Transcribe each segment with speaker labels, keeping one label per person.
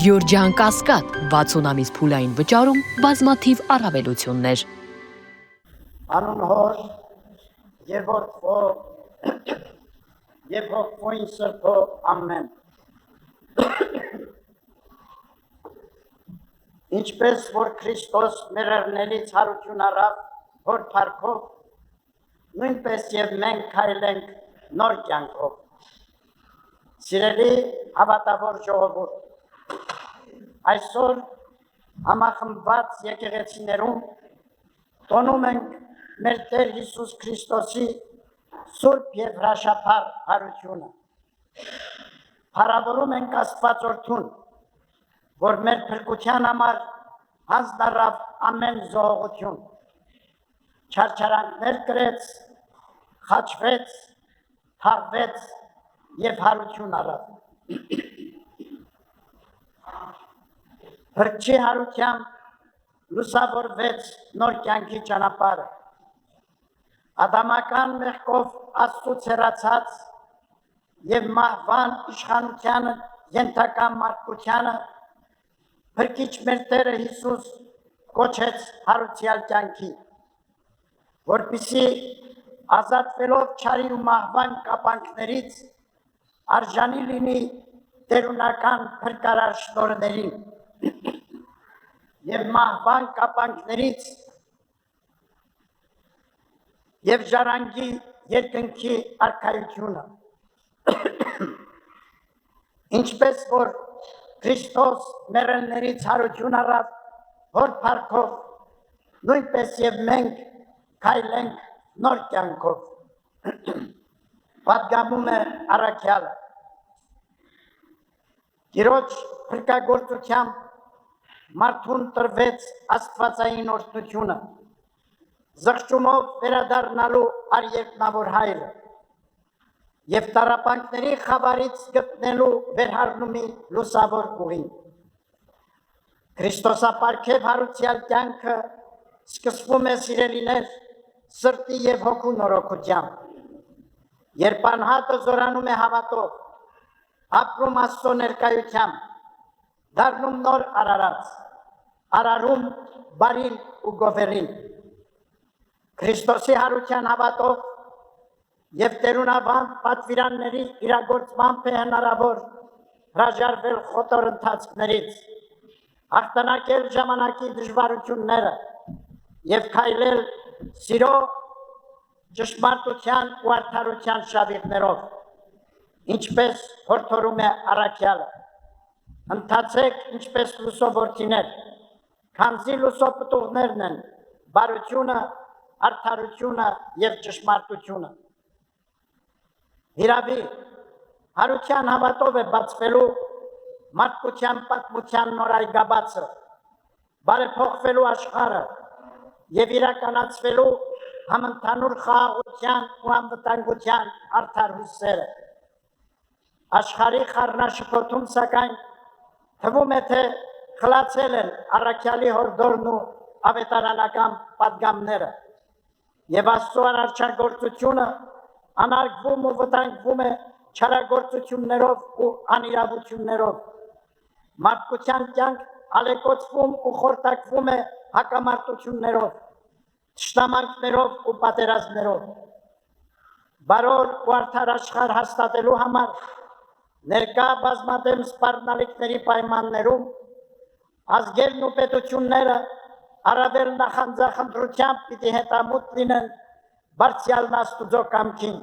Speaker 1: Գյորջյան Կասկադ 60 ամիս փուլային վճարում բազմաթիվ առավելություններ։
Speaker 2: Անուն հոր եւ որդվո եւ հոգվոյն սրբո ամեն։ Ինչպես որ Քրիստոս մեր արներից հարություն առավ հոր փառքով, նույնպես եւ մենք քայլենք նոր կյանքով։ Սիրելի հավատավոր ժողովուրդ, այսօր համախմբված եկեղեցիներում տոնում ենք մեր Տեր Հիսուս Քրիստոսի սուրբ եւ հրաշափառ հարությունը։ Փառավորում ենք Աստվածորդուն, որ մեր փրկության համար հանձնարավ ամեն զոհողություն, չարչարանքներ կրեց, խաչվեց, թաղվեց եւ հարություն առավ։ Փրկչի հարությամբ լուսավորվեց նոր կյանքի ճանապարհը։ Ադամական մեղքով Աստծուց հեռացած եւ մահվան իշխանությանը ենթակա մարդկությանը Փրկիչ մեր Տերը Հիսուս կոչեց հարուցյալ կյանքի, որպեսզի ազատվելով չարի ու մահվան կապանքներից արժանի լինի տերունական փրկարար շնորհներին եւ մահվան կապանքներից եւ ժառանգի երկնքի արքայությունը։ Ինչպես որ Քրիստոս մեռելներից հարություն առավ հոր փառքով, նույնպես եւ մենք քայլենք նոր կյանքով։ Պատգամում է առաքյալը։ Տիրոջ փրկագործությամբ մարդուն տրվեց աստվածային օրհնությունը, զղջումով վերադառնալու արյետնավոր հայրը եւ տառապանքների խավարից գտնելու վերհառնումի լուսավոր ուղին։ Քրիստոսապարգև հարուցյալ կյանքը սկսվում է սիրելիներ սրտի եւ հոգու նորոգությամբ, երբ անհատը զորանում է հավատով, ապրում Աստծո ներկայությամբ, դառնում նոր արարած, արարում բարին ու գովերին։ Քրիստոսի հարության հավատով եւ տերունավան պատվիրանների իրագործմամբ է հնարավոր հրաժարվել խոտոր ընթացքներից, հաղթանակել ժամանակի դժվարությունները եւ քայլել սիրո, ճշմարտության ու արդարության շավիղներով, ինչպես հորդորում է առաքյալը։ Ընթացեք ինչպես լուսո որդիներ, քանզի լուսո պտուղներն են բարությունը, արդարությունը եւ ճշմարտությունը։ Հիրավի, հարության հավատով է բացվելու մարդկության պատմության նոր այգաբացը, բարեփոխվելու աշխարհը եւ իրականացվելու համընդհանուր խաղաղության ու անվտանգության արդար հույսերը։ Աշխարհի խառնաշփոթում սակայն թվում է, թե խլացել են առաքյալի հորդորն ու ավետարանական պատգամները եւ Աստծո արարչագործությունը անարգվում ու վտանգվում է չարագործություններով ու անիրավություններով։ Մարդկության կյանք ալեկոծվում ու խորտակվում է հակամարտություններով, թշնամանքներով ու պատերազմներով։ Բարոր ու արդար աշխարհ հաստատելու համար ներկա բազմադեմ սպառնալիքների պայմաններում ազգերն ու պետությունները առավել նախանձախնդրությամբ պիտի հետամուտ լինեն բարձյալն Աստուծո կամքին,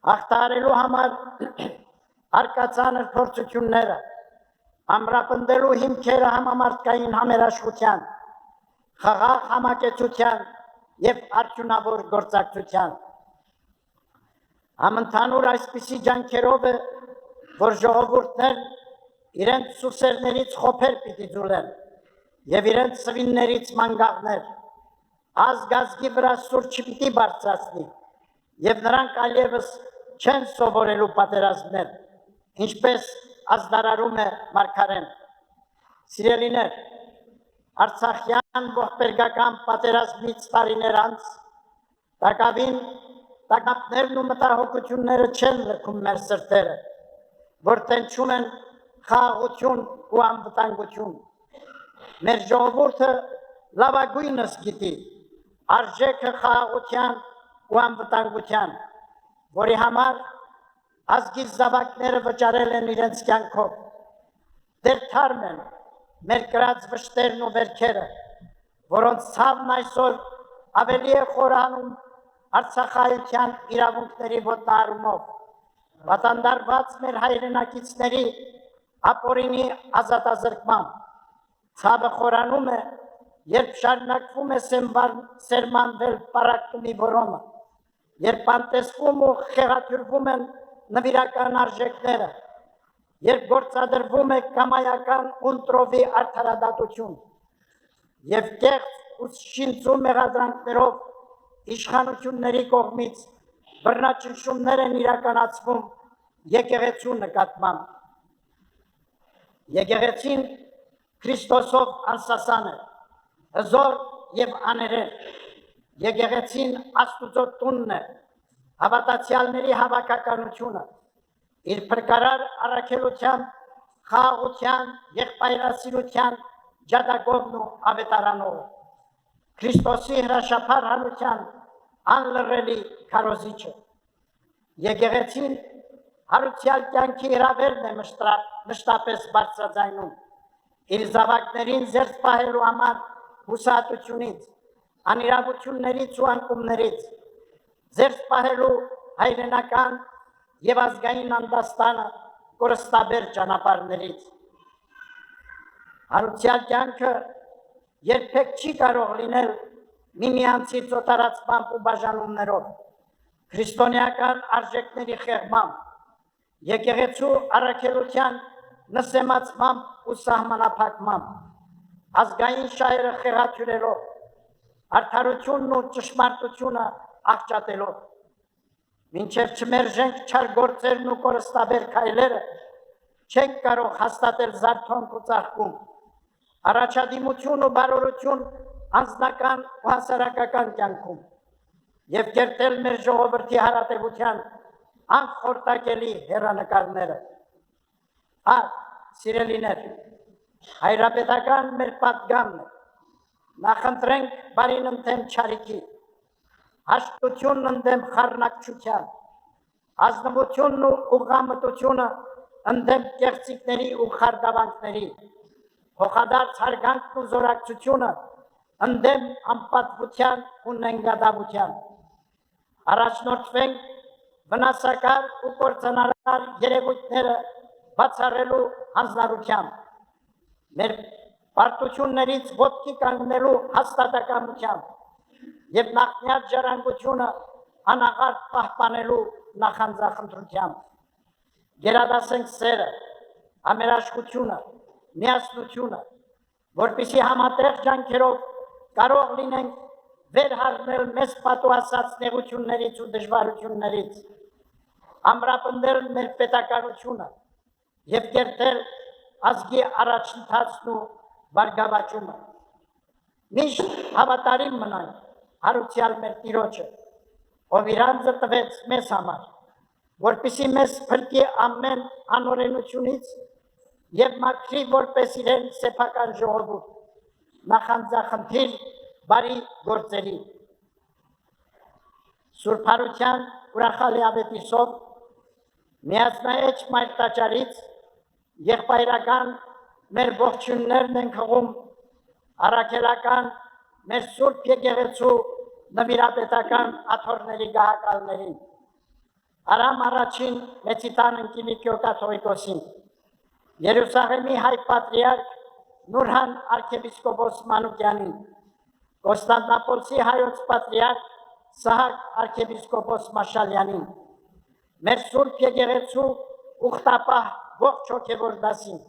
Speaker 2: հաղթահարելու համար արկածանր փորձությունները, ամրապնդելու հիմքերը համամարտկային համերաշխության, խաղաղ համակեցության եւ արդյունավոր գործակցության։ Համընդհանուր այսպիսի ջանքերով է, որ ժողովուրդներն իրենց սուսերներից խոփեր պիտի ձուլեն եւ իրենց սվիններից մանգաղներ, ազգի վրա սուր չպիտի բարձրացնի եւ նրանք այլևս չեն սովորելու պատերազմներ, ինչպես ազդարարում է մարգարեն։ Սիրելիներ, Արցախյան ողբերգական պատերազմից տարիներ անց տակավին տագնապներն ու մտահոգությունները չեն լքում մեր սրտերը, որ տենչում են խաղաղություն ու անվտանգություն։ Մեր ժողովուրդը լավագույնս գիտի արժեքը խաղաղության ու անվտանգության, որի համար ազգի զավակները վճարել են իրենց կյանքով։ Դեռ թարմ են մեր կրած վշտերն ու վերքերը, որոնց ցավն այսօր ավելի է խորանում արցախայության իրավունքների ոտնահարումով, վատանդարված մեր հայրենակիցների ապօրինի ազատազրկմամբ։ Ցավը խորանում է, երբ շարունակվում է սերմանվել պառակտումի որոնը, երբ անտեսվում ու խեղաթյուրվում են նվիրական արժեքները, երբ գործադրվում է կամայական ունտրովի արդարադատություն և կեղծ ու շինծու մեղադրանքներով իշխանությունների կողմից բռնաճնշումներ են իրականացվում եկեղեցու նկատմամբ։ Եկեղեցին Քրիստոսով անսասան է, հզոր և աներեր։ Եկեղեցին Աստուծո տունն է, հավատացյալների հավաքականությունը, իր փրկարար առաքելության, խաղաղության, եղբայրասիրության ջատագովն ու ավետարանողը, Քրիստոսի հրաշափառ հանության անլռելի քարոզիչը։ Եկեղեցին հարուցյալ կյանքի հրավերն է մշտապես բարձրաձայնում, իր զավակներին զերծ պահելու համար հուսահատությունից, անիրավություններից ու անկումներից, զերծ պահելու հայրենական և ազգային անդաստանը կորստաբեր ճանապարհներից։ Հարուցյալ կյանքը երբեք չի կարող լինել միմյանցից օտարացմամբ ու բաժանումներով, քրիստոնեական արժեքների խեղմամբ, եկեղեցու առաքելության նսեմացմամբ ու սահմանափակմամբ, ազգային շահերը խեղաթյուրելով, արդարությունն ու ճշմարտությունը աղճատելով, մինչև չմերժենք չար գործերն ու կորստաբեր քայլերը, չենք կարող հաստատել զարթոնք ու ծաղկում, առաջադիմություն ու բարօրություն անձնական ու հասարակական կյանքում և կերտել մեր ժողովրդի հարատևության անխորտակելի հեռանկարները։ Սիրելիներ, հայրապետական մեր պատգամն է, նախընտրենք բարին ընդդեմ չարիքի, հաշտությունն ընդդեմ խառնակչության, ազնվությունն ու ուղղամտությունը ընդդեմ կեղծիքների ու խարդավանքների, փոխադարձ հարգանքն ու զորակցությունը ընդդեմ անպատվության ու նենգադավության։ Առաջնորդվենք վնասակար ու կործանարար երևույթները բացառելու հանձնառությամբ, մեր պարտություններից ոտքի կանգնելու հաստատակամությամբ և նախնյաց ժառանգությունը անաղարտ պահպանելու նախանձախնդրությամբ։ Գերադասենք սերը, համերաշխությունը, միասնությունը, որպեսզի համատեղ ջանքերով կարող լինենք վեր հառնել մեզ պատուհասած նեղություններից ու դժվարություններից, ամրապնդել մեր պետականությունը և կերտել ազգի առաջընթացն ու բարգավաճումը։ Միշտ հավատարիմ մնանք հարուցյալ մեր Տիրոջը, ով իր անձը տվեց մեզ համար, որպեսզի մեզ փրկի ամեն անօրենությունից և մաքրի որպես իրեն սեփական ժողովուրդ, նախանձախնդիր բարի գործերի։ Սուրբ Հարության ուրախալի ավետիսով միացնաեջ մայր տաճարից եղբայրական մեր ողջույններն ենք հղում առաքելական մեր Սուրբ Եկեղեցու նվիրապետական աթոռների գահակալներին, Արամ առաջին Մեծիտան Ընկիլիկիո կաթողիկոսին, Երուսաղեմի հայ պատրիարք Նուրհան արքեպիսկոպոս Մանուկյանին, Կոստանդնապոլսի հայոց պատրիարք Սահակ արքեպիսկոպոս Մաշալյանին, մեր Սուրբ Եկեղեցու ուխտապահ ողջ հոգևոր դասին,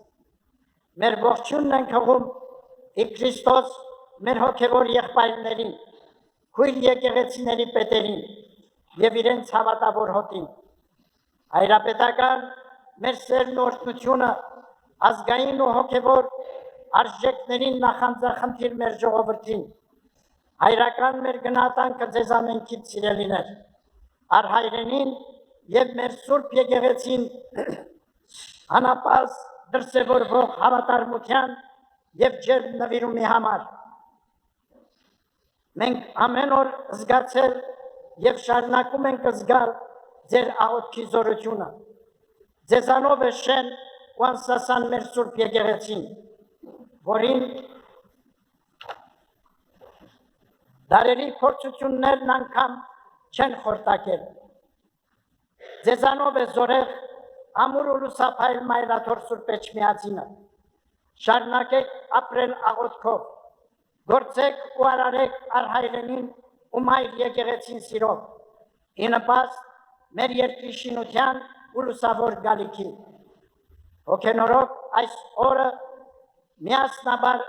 Speaker 2: մեր ողջույնն ենք հղում ի Քրիստոս մեր հոգևոր եղբայրներին, քույր եկեղեցիների պետերին և իրենց հավատավոր հոտին, հայրապետական մեր սերն ու օրհնությունը ազգային ու հոգևոր արժեքներին նախանձախնդիր մեր ժողովրդին, հայրական մեր գնահատանքը ձեզ ամենքից սիրելիներ, առհայրենին և մեր Սուրբ Եկեղեցին անապահ դրսևորվող հավատարմության և ջերմ նվիրումի համար։ Մենք ամեն օր զգացել և շարունակում ենք զգալ ձեր աղոթքի զորությունը։ Ձեզանով է շեն ու անսասան մեր Սուրբ Եկեղեցին, որին դարերի փորձություններն անգամ չեն խորտակել։ Ձեզանով է զորեղ ամուր ու լուսափայլ Մայրաթոր Սուրբ Էջմիածինը։ Շարունակեք ապրել աղոթքով, գործեք ու արարեք առհայրենին ու Մայր Եկեղեցին սիրով, ի նպաստ մեր երկրի շինության ու լուսավոր գալիքի։ Հոգենորոք այս օրը միասնաբար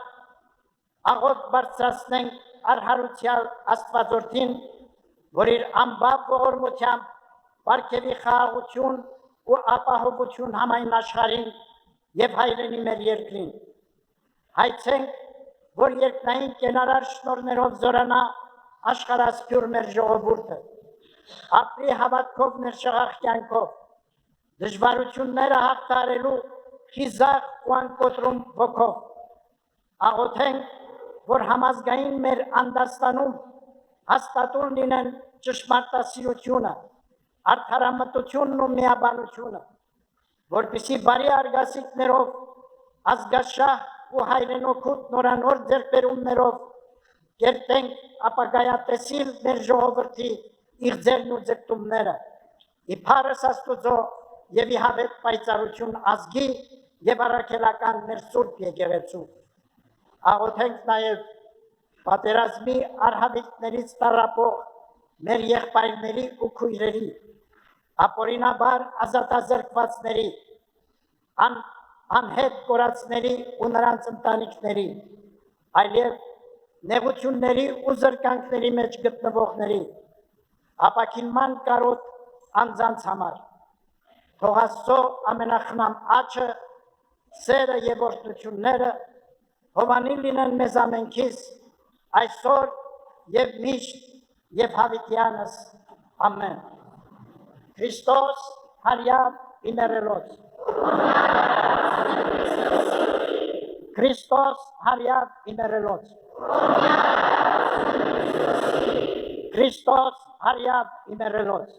Speaker 2: աղոթք բարձրացնենք Արհարությալ Աստվածորդին, որ իր անբավ ողորմությամբ պարգևի խաղաղություն ու ապահովություն համայն աշխարհին և հայրենի մեր երկրին։ Հայցենք, որ երկնային կենարար շնորհներով զորանա աշխարհասփյուր մեր ժողովուրդը, ապրի հավատքով ներշաղախ կյանքով, դժվարությունները հաղթահարելու խիզախ ու անկոտրում ոգով։ Աղոթենք, որ համազգային մեր անդաստանում հաստատուն լինեն ճշմարտասիրությունը, արդարամտությունն ու միաբանությունը, որպեսզի բարի արգասիքներով, ազգաշահ ու հայրենօգուտ նորանոր ձեռքբերումներով կերտենք ապագայատեսիլ մեր ժողովրդի իղձերն ու ձգտումները, ի փառս Աստուծո և ի հավետ պայծառություն ազգի և առաքելական մեր Սուրբ Եկեղեցու։ Աղոթենք նաև պատերազմի արհավիրքներից տառապող մեր եղբայրների ու քույրերի, ապօրինաբար ազատազրկվածների, անհետ կորածների ու նրանց ընտանիքների, այլև նեղությունների ու զրկանքների մեջ գտնվողների, ապաքինման կարոտ անձանց համար։ Թող Աստծո ամենախնամ աջը, սերը և օրհնությունները հովանին լինեն մեզ ամենքիս, այսօր և միշտ և հավիտյանս, ամեն։ Քրիստոս հարյավ իմերելոց։ Քրիստոս հարյավ իմերելոց։ Քրիստոս հարյավ իմերելոց։